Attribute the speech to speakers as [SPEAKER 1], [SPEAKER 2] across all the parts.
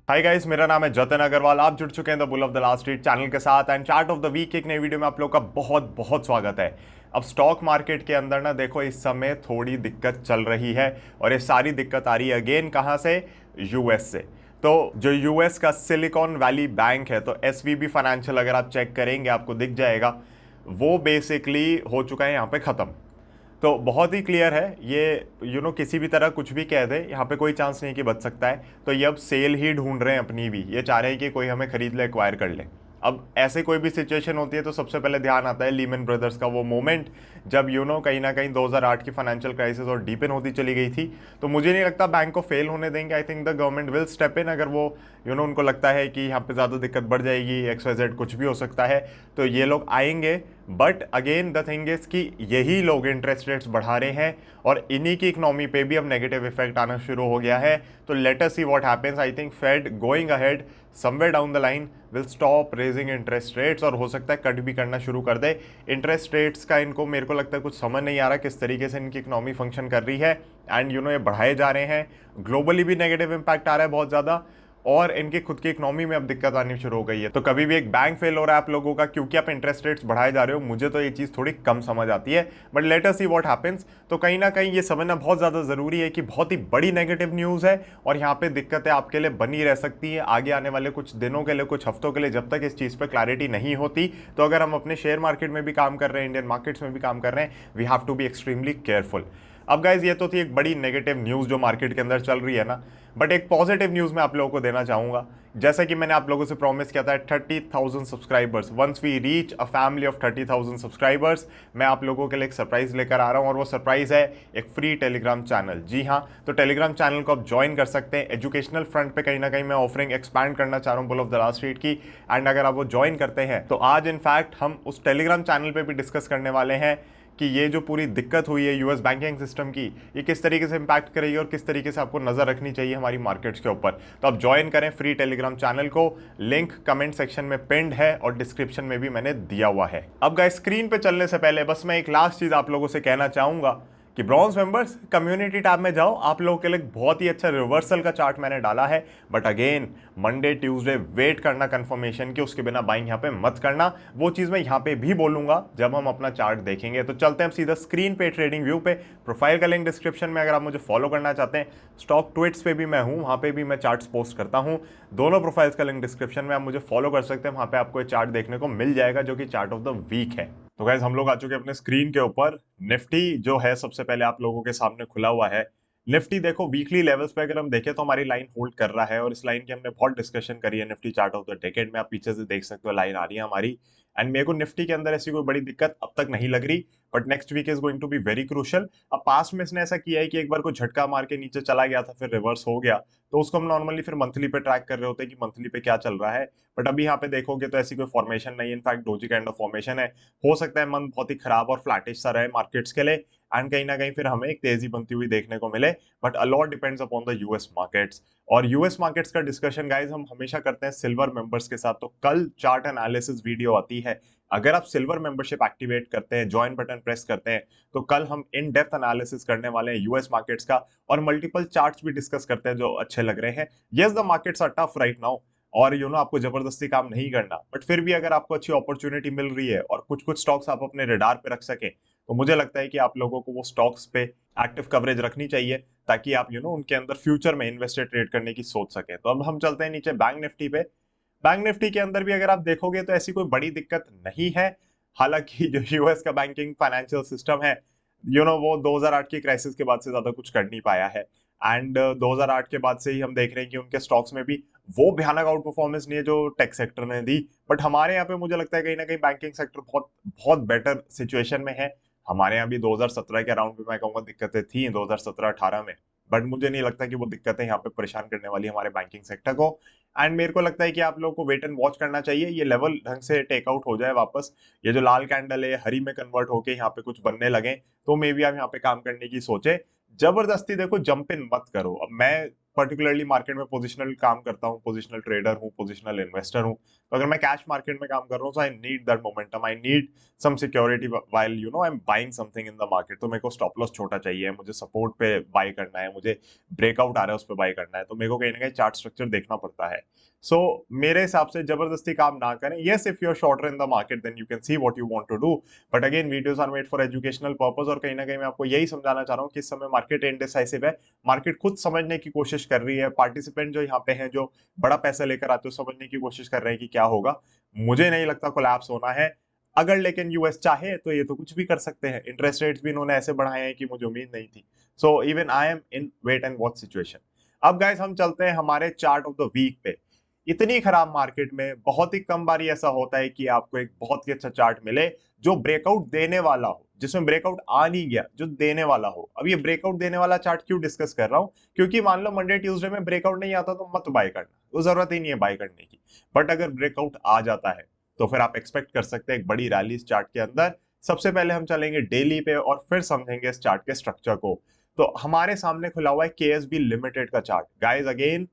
[SPEAKER 1] Hi guys, मेरा नाम है जतिन अग्रवाल। आप जुड़ चुके हैं the bull of the last street channel के साथ and chart of the week एक नई वीडियो में आप लोग का बहुत बहुत स्वागत है। अब स्टॉक मार्केट के अंदर ना देखो, इस समय थोड़ी दिक्कत चल रही है और ये सारी दिक्कत आ रही है अगेन कहाँ से? यूएस से। तो जो यूएस का सिलिकॉन वैली बैंक है, तो एसवीबी फाइनेंशियल अगर आप चेक करेंगे आपको दिख जाएगा, वो बेसिकली हो चुका है यहाँ पे ख़त्म। तो बहुत ही क्लियर है ये, किसी भी तरह कुछ भी कह दे, यहाँ पे कोई चांस नहीं कि बच सकता है। तो ये अब सेल ही ढूंढ रहे हैं अपनी भी, ये चाह रहे हैं कि कोई हमें खरीद ले, एक्वायर कर ले। अब ऐसे कोई भी सिचुएशन होती है तो सबसे पहले ध्यान आता है लीमन ब्रदर्स का वो मोमेंट, जब कहीं ना कहीं 2008 की फाइनेंशियल क्राइसिस और डीपन होती चली गई थी। तो मुझे नहीं लगता बैंक को फेल होने देंगे। I think the government will step in, अगर वो उनको लगता है कि यहाँ पे ज़्यादा दिक्कत बढ़ जाएगी, XYZ कुछ भी हो सकता है, तो ये लोग आएंगे। But again the thing is कि यही लोग इंटरेस्ट रेट्स बढ़ा रहे हैं और इन्हीं की इकोनॉमी पे भी अब नेगेटिव इफेक्ट आना शुरू हो गया है। तो let us see what happens. I think Fed going ahead somewhere down the line will stop raising interest rates, और हो सकता है कट भी करना शुरू कर दे इंटरेस्ट रेट्स का। इनको मेरे को लगता है कुछ समझ नहीं आ रहा किस तरीके से इनकी इकोनॉमी फंक्शन कर रही है। एंड ये बढ़ाए जा रहे हैं, ग्लोबली भी नेगेटिव इंपैक्ट आ रहा है बहुत ज़्यादा, और इनकी खुद की इकोनॉमी में अब दिक्कत आनी शुरू हो गई है। तो कभी भी एक बैंक फेल हो रहा है आप लोगों का क्योंकि आप इंटरेस्ट रेट्स बढ़ाए जा रहे हो, मुझे तो ये चीज़ थोड़ी कम समझ आती है। But let us see what happens. तो कहीं ना कहीं ये समझना बहुत ज़्यादा ज़रूरी है कि बहुत ही बड़ी नेगेटिव न्यूज़ है और यहाँ पे दिक्कतें आपके लिए बनी रह सकती हैं आगे आने वाले कुछ दिनों के लिए, कुछ हफ्तों के लिए, जब तक इस चीज़ पर क्लैरिटी नहीं होती। तो अगर हम अपने शेयर मार्केट में भी काम कर रहे हैं, इंडियन मार्केट्स में भी काम कर रहे हैं, we have to be extremely careful. अब गाइज ये तो थी एक बड़ी नेगेटिव न्यूज़ जो मार्केट के अंदर चल रही है ना, बट एक पॉजिटिव न्यूज़ मैं आप लोगों को देना चाहूँगा। जैसे कि मैंने आप लोगों से प्रॉमिस किया था 30,000 subscribers, once we reach a family of 30,000 subscribers, मैं आप लोगों के लिए एक सरप्राइज लेकर आ रहा हूँ, और वो सरप्राइज है एक फ्री टेलीग्राम चैनल। जी हाँ, तो टेलीग्राम चैनल को आप ज्वाइन कर सकते हैं। एजुकेशनल फ्रंट पे कहीं ना कहीं मैं ऑफरिंग एक्सपैंड करना चाह रहा हूँ bull of the last street की। एंड अगर आप वो ज्वाइन करते हैं तो आज इनफैक्ट हम उस टेलीग्राम चैनल पे भी डिस्कस करने वाले हैं कि ये जो पूरी दिक्कत हुई है यूएस बैंकिंग सिस्टम की, ये किस तरीके से इंपैक्ट करेगी और किस तरीके से आपको नज़र रखनी चाहिए हमारी मार्केट्स के ऊपर। तो आप ज्वाइन करें फ्री टेलीग्राम चैनल को, लिंक कमेंट सेक्शन में पिंड है और डिस्क्रिप्शन में भी मैंने दिया हुआ है। अब गाइस, स्क्रीन पे चलने से पहले बस मैं एक लास्ट चीज़ आप लोगों से कहना चाहूँगा कि ब्रॉन्ज मेंबर्स कम्युनिटी टैब में जाओ। आप लोगों के लिए बहुत ही अच्छा रिवर्सल का चार्ट मैंने डाला है, but again Monday Tuesday wait करना कंफर्मेशन की, उसके बिना बाइंग यहाँ पे मत करना। वो चीज़ मैं यहाँ पे भी बोलूँगा जब हम अपना चार्ट देखेंगे। तो चलते हैं सीधा स्क्रीन पे ट्रेडिंग व्यू पे। प्रोफाइल का लिंक डिस्क्रिप्शन में, अगर आप मुझे फॉलो करना चाहते हैं। स्टॉक ट्विट्स पे भी मैं हूँ, वहाँ पे भी मैं चार्ट्स पोस्ट करता हूँ। दोनों प्रोफाइल्स का लिंक डिस्क्रिप्शन में, आप मुझे फॉलो कर सकते हैं, वहाँ पे आपको ये चार्ट देखने को मिल जाएगा जो कि चार्ट ऑफ द वीक है। तो गाइज हम लोग आ चुके हैं अपने स्क्रीन के ऊपर। निफ्टी जो है सबसे पहले आप लोगों के सामने खुला हुआ है। निफ्टी देखो वीकली लेवल्स पे अगर हम देखें तो हमारी लाइन होल्ड कर रहा है, और इस लाइन की हमने बहुत डिस्कशन करी है Nifty chart of the decade में। आप पीछे से देख सकते हो लाइन आ रही है हमारी। एंड मेरे को निफ्टी के अंदर ऐसी कोई बड़ी दिक्कत अब तक नहीं लग रही, but next week is going to be very crucial. अब पास्ट में इसने ऐसा किया है कि एक बार को झटका मार के नीचे चला गया था, फिर रिवर्स हो गया, तो उसको हम नॉर्मली फिर मंथली पे ट्रैक कर रहे होते हैं कि मंथली पे क्या चल रहा है। बट अभी यहाँ पे देखोगे तो ऐसी कोई फॉर्मेशन नहीं है, in fact doji kind of formation है। हो सकता है मंथ बहुत ही खराब और फ्लैटिश सा रहे मार्केट्स के लिए, एंड कहीं ना कहीं फिर हमें एक तेजी बनती हुई देखने को मिले। But a lot depends upon the US markets. और यूएस मार्केट्स का डिस्कशन गाइज हम हमेशा करते हैं सिल्वर मेंबर्स के साथ। तो कल चार्ट एनालिसिस वीडियो आती है, अगर आप सिल्वर मेंबरशिप एक्टिवेट करते हैं, ज्वाइन बटन प्रेस करते हैं, तो कल हम इन डेप्थ एनालिसिस करने वाले हैं यूएस मार्केट्स का, और मल्टीपल चार्ट्स भी डिस्कस करते हैं जो अच्छे लग रहे हैं। Yes, the markets are tough right now, और आपको जबरदस्ती काम नहीं करना, बट फिर भी अगर आपको अच्छी अपॉर्चुनिटी मिल रही है और कुछ कुछ स्टॉक्स आप अपने रडार पे रख सकें, तो मुझे लगता है कि आप लोगों को वो स्टॉक्स पे एक्टिव कवरेज रखनी चाहिए, ताकि आप उनके अंदर फ्यूचर में इन्वेस्टेड ट्रेड करने की सोच सकें। तो अब हम चलते हैं नीचे बैंक निफ्टी पे। बैंक निफ्टी के अंदर भी अगर आप देखोगे तो ऐसी कोई बड़ी दिक्कत नहीं है। हालांकि जो यूएस का बैंकिंग फाइनेंशियल सिस्टम है, वो 2008 की क्राइसिस के बाद से ज्यादा कुछ कर नहीं पाया है। एंड 2008 के बाद से ही हम देख रहे हैं कि उनके स्टॉक्स में भी वो भयानक आउट परफॉर्मेंस नहीं है जो टेक सेक्टर ने दी। बट हमारे यहाँ पे मुझे लगता है कहीं ना कहीं बैंकिंग सेक्टर बहुत बहुत बेटर सिचुएशन में है। हमारे यहाँ भी 2017 के अराउंड में मैं कहूँगा दिक्कतें थी 2017-18 में, बट मुझे नहीं लगता कि वो दिक्कतें यहाँ पे परेशान करने वाली हमारे बैंकिंग सेक्टर को। एंड मेरे को लगता है कि आप लोगों को वेट एंड वॉच करना चाहिए, ये लेवल ढंग से टेकआउट हो जाए वापस, ये जो लाल कैंडल है हरी में कन्वर्ट होके यहाँ पे कुछ बनने लगे, तो मे बी आप यहाँ पे काम करने की सोचे। जबरदस्ती देखो जंप इन मत करो। अब मैं पर्टिकुलरली मार्केट में पोजिशनल काम करता हूँ, पोजिशनल ट्रेडर हूँ, पोजिशनल इन्वेस्टर हूँ, तो अगर मैं कैश मार्केट में काम कर रहा हूँ, तो I need that momentum, I need some security while I am buying something in the market. तो मेरे को स्टॉप लॉस छोटा चाहिए, मुझे सपोर्ट पे बाय करना है, मुझे ब्रेकआउट आ रहा है उस पर बाय करना है, तो मेरे को कहीं ना कहीं चार्ट स्ट्रक्चर देखना पड़ता है। सो मेरे हिसाब से जबरदस्ती काम ना करें। Yes, if you are shorter in the market then you can see what you want to do, but again videos are made for educational purpose, और कहीं ना कहीं मैं आपको यही समझाना चाह रहा हूँ कि इस समय मार्केट इनडिसाइसिव है, मार्केट खुद समझने की कोशिश कर रही है, पार्टिसिपेंट जो यहाँ पे हैं जो बड़ा पैसा लेकर आते हो समझने की कोशिश कर रहे हैं कि क्या होगा। मुझे नहीं लगता कोलैप्स होना है, अगर लेकिन यूएस चाहे तो ये तो कुछ भी कर सकते हैं। इंटरेस्ट रेट्स भी इन्होंने ऐसे बढ़ाए हैं कि मुझे उम्मीद नहीं थी। So even I am in wait and watch situation. अब गाइस हम चलते हैं हमारे चार्ट ऑफ द वीक पे। इतनी खराब मार्केट में बहुत ही कम बार ऐसा होता है कि आपको एक बहुत ही अच्छा चार्ट मिले जो ब्रेकआउट देने वाला हो, जिसमें ब्रेकआउट आ नहीं गया, जो देने वाला हो। अब ये ब्रेकआउट देने वाला चार्ट क्यों डिस्कस कर रहा हूं, क्योंकि मान लो मंडे ट्यूसडे में ब्रेकआउट नहीं आता तो मत बाय करना, वो जरूरत ही नहीं है बाय करने की। बट अगर ब्रेकआउट आ जाता है तो फिर आप एक्सपेक्ट कर सकते हैं एक बड़ी रैली इस चार्ट के अंदर। सबसे पहले हम चलेंगे डेली पे और फिर समझेंगे इस चार्ट के स्ट्रक्चर को। तो हमारे सामने खुला हुआ है केएसबी लिमिटेड का chart. Guys again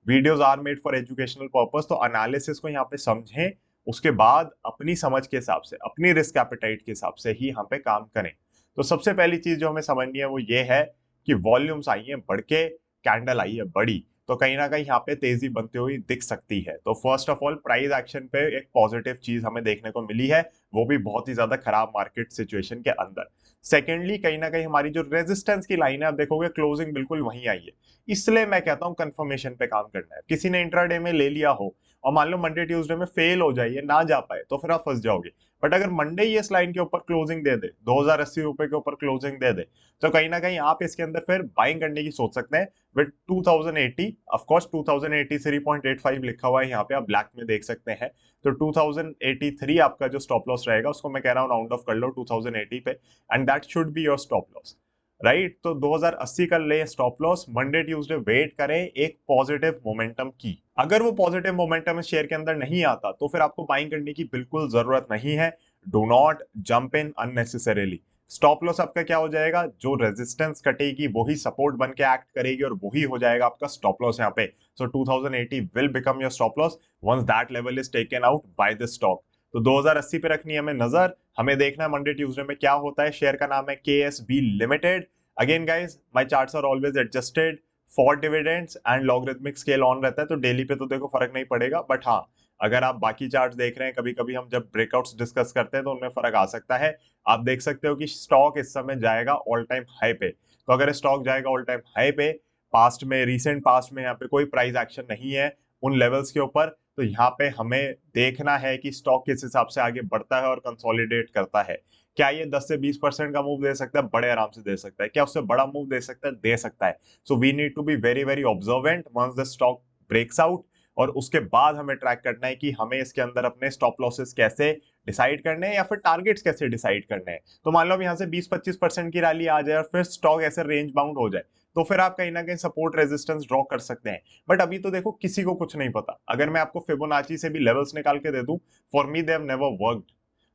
[SPEAKER 1] videos are made for educational purpose, तो एनालिसिस को यहाँ पे समझें, उसके बाद अपनी समझ के हिसाब से, अपनी रिस्क एपेटाइट के हिसाब से ही यहाँ पे काम करें। तो सबसे पहली चीज जो हमें समझनी है वो ये है कि वॉल्यूम्स आई है बढ़ के, कैंडल आई है बड़ी, तो कहीं ना कहीं यहाँ पे तेजी बनती हुई दिख सकती है। तो first of all price action पे एक पॉजिटिव चीज हमें देखने को मिली है, वो भी बहुत ही ज्यादा खराब मार्केट सिचुएशन के अंदर। सेकेंडली कहीं ना कहीं हमारी जो रेजिस्टेंस की लाइन है, आप देखोगे क्लोजिंग बिल्कुल वहीं आई है, इसलिए मैं कहता हूं कंफर्मेशन पे काम करना है। किसी ने इंट्राडे में ले लिया हो और मान लो मंडे ट्यूसडे में फेल हो जाए, ना जा पाए, तो फिर आप फंस जाओगे। बट अगर मंडे ही इस लाइन के ऊपर क्लोजिंग दे दे, 2080 रुपए के ऊपर क्लोजिंग दे दे, तो कहीं ना कहीं आप इसके अंदर फिर बाइंग करने की सोच सकते हैं विद 2080। ऑफ कोर्स 2080 3.85 लिखा हुआ है यहाँ पे, आप ब्लैक में देख सकते हैं। तो 2083 आपका जो स्टॉप लॉस रहेगा, उसको मैं कह रहा हूँ राउंड ऑफ कर लो 2080 पे, and that should be your stop loss, right. तो 2080 का ले stop loss, Monday Tuesday wait करें एक पॉजिटिव मोमेंटम की। अगर वो पॉजिटिव मोमेंटम इस शेयर के अंदर नहीं आता तो फिर आपको बाइंग करने की बिल्कुल जरूरत नहीं है। Do not jump in unnecessarily. Stop loss आपका क्या हो जाएगा, जो रेजिस्टेंस कटेगी वही सपोर्ट बन के एक्ट करेगी और वही हो जाएगा आपका स्टॉप लॉस यहाँ पे। So 2080 will become your stop loss once that level is taken out by the stock. तो 2080 पे रखनी है हमें नजर। हमें देखना है मंडे ट्यूसडे में क्या होता है। शेयर का नाम है KSB Limited. Again guys my charts are always adjusted for dividends and logarithmic scale on रहता है, तो डेली पे तो देखो फर्क नहीं पड़ेगा। बट हाँ, अगर आप बाकी चार्ट्स देख रहे हैं, कभी कभी हम जब ब्रेकआउट्स डिस्कस करते हैं तो उनमें फर्क आ सकता है। आप देख सकते हो कि स्टॉक इस समय जाएगा ऑल टाइम हाई पे। तो अगर स्टॉक जाएगा ऑल टाइम हाई पे, पास्ट में, रिसेंट पास्ट में यहाँ पे कोई प्राइस एक्शन नहीं है उन लेवल्स के ऊपर, तो यहाँ पे हमें देखना है कि स्टॉक किस हिसाब से आगे बढ़ता है और कंसोलिडेट करता है। क्या ये 10 से 20% का मूव दे सकता है, बड़े आराम से दे सकता है। क्या उससे बड़ा मूव दे सकता है, दे सकता है। So we need to be very very observant once the stock breaks out, और उसके बाद हमें ट्रैक करना है कि हमें इसके अंदर अपने स्टॉप लॉसेस कैसे डिसाइड करने हैं या फिर टारगेट्स कैसे डिसाइड करने हैं। तो मान लो अब यहाँ से 20-25% की रैली आ जाए और फिर स्टॉक ऐसे रेंज बाउंड हो जाए, तो फिर आप कहीं ना कहीं सपोर्ट रेजिस्टेंस ड्रॉ कर सकते हैं। बट अभी तो देखो किसी को कुछ नहीं पता। अगर मैं आपको फिबोनाची से भी लेवल्स निकाल के दे दूं, for me they have never worked,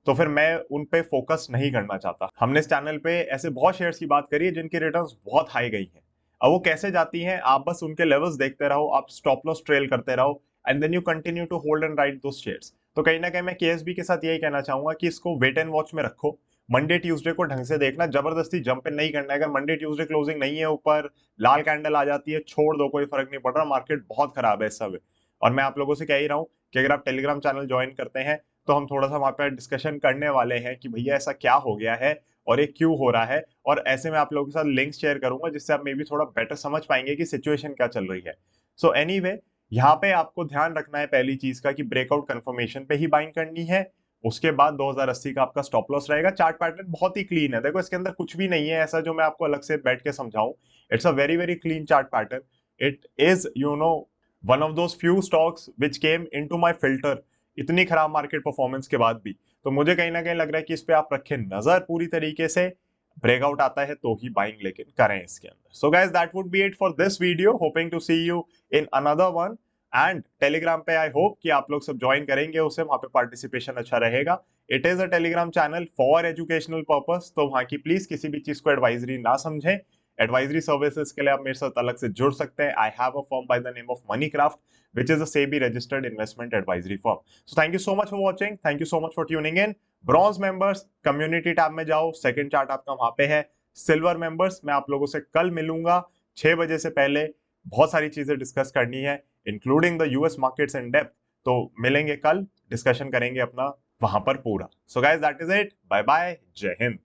[SPEAKER 1] तो फिर मैं उन पे फोकस नहीं करना चाहता। हमने इस चैनल पे ऐसे बहुत शेयर्स की बात करी है जिनकी रिटर्न्स बहुत हाई गई हैं। अब वो कैसे जाती हैं, आप बस उनके लेवल्स देखते रहो, आप स्टॉप लॉस ट्रेल करते रहो, and then you continue to hold and ride those shares. तो कहीं ना कहीं मैं केएसबी के साथ यही कहना चाहूंगा कि इसको वेट एंड वॉच में रखो। मंडे ट्यूसडे को ढंग से देखना, जबरदस्ती जंप इन नहीं करना है। अगर मंडे ट्यूसडे क्लोजिंग नहीं है ऊपर, लाल कैंडल आ जाती है, छोड़ दो, कोई फर्क नहीं पड़ रहा, मार्केट बहुत खराब है इस समय। और मैं आप लोगों से कह ही रहा हूँ कि अगर आप टेलीग्राम चैनल ज्वाइन करते हैं तो हम थोड़ा सा वहां पर डिस्कशन करने वाले हैं कि भैया ऐसा क्या हो गया है और ये क्यों हो रहा है, और ऐसे में आप लोगों के साथ लिंक्स शेयर करूंगा जिससे आप मे भी थोड़ा बेटर समझ पाएंगे कि सिचुएशन क्या चल रही है। सो एनीवे, यहाँ पे आपको ध्यान रखना है पहली चीज का कि ब्रेकआउट कंफर्मेशन पे ही बाइंग करनी है। उसके बाद 2080 का आपका स्टॉप लॉस रहेगा। चार्ट पैटर्न बहुत ही क्लीन है, देखो इसके अंदर कुछ भी नहीं है ऐसा जो मैं आपको अलग से बैठ के समझाऊं। It's a very very clean chart pattern. It is one of those few stocks which came into my filter इतनी खराब मार्केट परफॉर्मेंस के बाद भी। तो मुझे कहीं ना कहीं लग रहा है कि इस पे आप रखें नजर पूरी तरीके से। ब्रेकआउट आता है तो ही बाइंग लेकिन करें इसके अंदर। So guys that would be it for this video, hoping to see you in another one. And Telegram पे आई होप कि आप लोग सब ज्वाइन करेंगे, उसे वहां पे पार्टिसिपेशन अच्छा रहेगा। It is a Telegram channel for educational purpose, तो वहां की प्लीज किसी भी चीज को एडवाइजरी ना समझें। एडवाइजरी सर्विसेज के लिए आप मेरे साथ अलग से जुड़ सकते हैं। I have a firm by the name of money craft which is a SEBI registered investment advisory firm. So thank you so much for watching. Thank you so much for tuning in. Bronze members community tab में जाओ, second chart आपका वहां पे है। Silver members मैं आप लोगों से कल मिलूंगा 6 बजे से पहले। बहुत सारी चीजें डिस्कस करनी है including the US markets in depth. तो मिलेंगे कल, डिस्कशन करेंगे अपना वहां पर पूरा। So guys that is it, bye bye, जय हिंद।